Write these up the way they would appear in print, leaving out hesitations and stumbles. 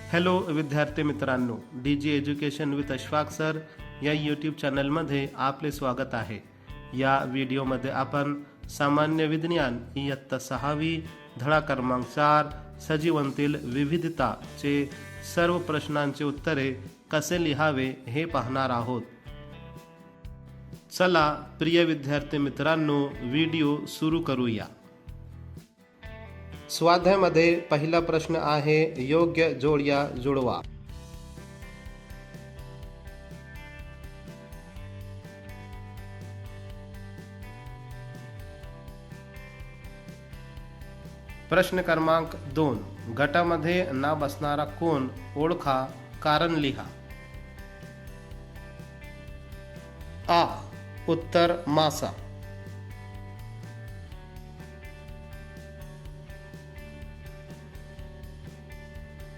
Hello विद्यार्थी मित्रांनो, DG education with Ashfaq sir या यूट्यूब चॅनलमध्ये आपले स्वागत आहे। या व्हिडिओमध्ये आपण सामान्य विज्ञान इयत्ता 6वी धडा क्रमांक 4 सजीवांतील विविधता चे सर्व प्रश्नांची उत्तरे कसे लिहावे हे पाहणार आहोत। चला प्रिय विद्यार्थी मित्रांनो, व्हिडिओ सुरू करूया। स्वाध्यायामध्ये पहिला प्रश्न आहे, योग्य जोड्या जुळवा। प्रश्न क्रमांक 2, गटामध्ये ना बसणारा कोण ओळखा, कारण लिहा। आ. उत्तर मासा।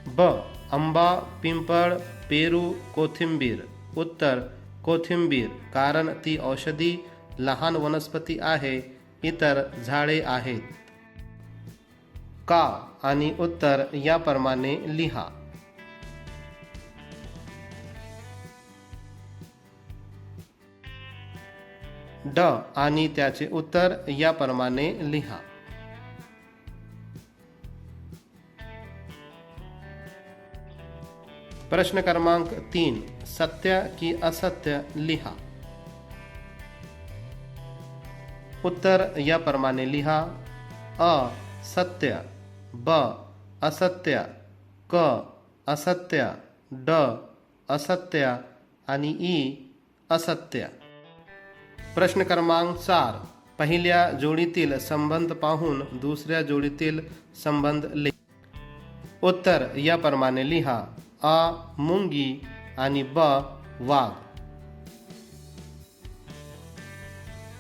ब. आंबा, पिंपळ, पेरू, कोथिंबीर। उत्तर कोथिंबीर, कारण ती औषधी लहान वनस्पती आहे, इतर झाडे आहेत। का आणि उत्तर याप्रमाणे लिहा। ड आणि त्याचे उत्तर याप्रमाणे लिहा। प्रश्न क्रमांक 3, सत्य की असत्य लिहा। उत्तर याप्रमाणे लिहा। अ. सत्य, ब. असत्य, क. असत्य, ड. असत्य आणि ई. असत्य। प्रश्न क्रमांक 4, पहिल्या जोडीतील संबंध पाहून दुसऱ्या जोडीतील संबंध लिहा। उत्तर याप्रमाणे लिहा। आ. मुंगी आणि ब. वाघ।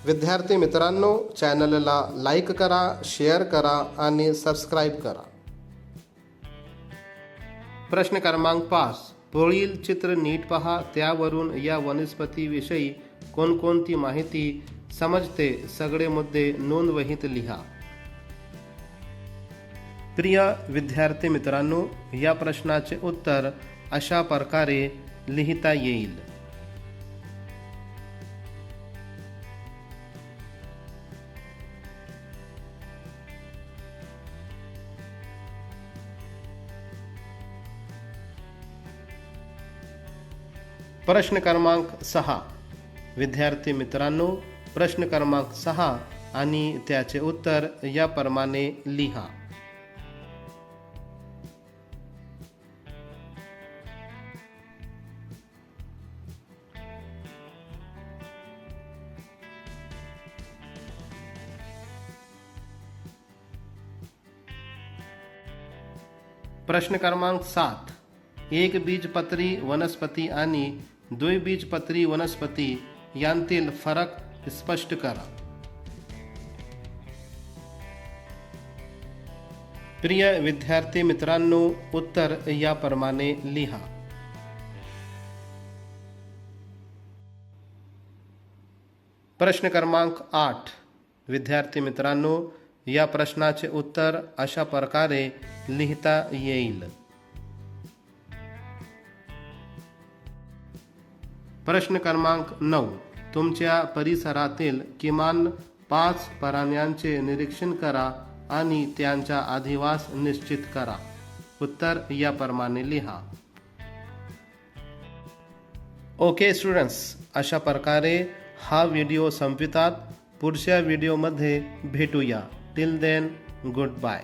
विद्यार्थी मित्रांनो, चॅनलला लाईक करा, शेअर करा आणि सबस्क्राईब करा। प्रश्न क्रमांक 5, पुढील चित्र नीट पहा, त्यावरून या वनस्पतीविषयी कोणकोणती माहिती समजते सगळे मुद्दे नोंदवहीत लिहा। प्रिय विद्यार्थी मित्रांनो, या प्रश्नाचे उत्तर अशा प्रकारे लिहिता येईल। प्रश्न क्रमांक 6, विद्यार्थी मित्रांनो, प्रश्न क्रमांक 6 आणि त्याचे उत्तर याप्रमाणे लिहा। प्रश्न क्रमांक 7, एक बीजपत्री वनस्पती आणि द्विबीजपत्री वनस्पती यांतील फरक स्पष्ट करा। प्रिय विद्यार्थी मित्रांनो, उत्तर याप्रमाणे लिहा। प्रश्न क्रमांक 8, विद्यार्थी मित्रांनो, या प्रश्नाचे उत्तर अशा प्रकारे लिहिता येईल। प्रश्न क्रमांक 9, तुमच्या परिसरातील किमान 5 प्राण्यांचे निरीक्षण करा आणि त्यांचा अधिवास निश्चित करा। उत्तर याप्रमाणे लिहा। ओके स्टुडंट्स, अशा प्रकारे हा व्हिडिओ संपवितात। पुढच्या व्हिडिओमध्ये भेटूया। Till then, good bye.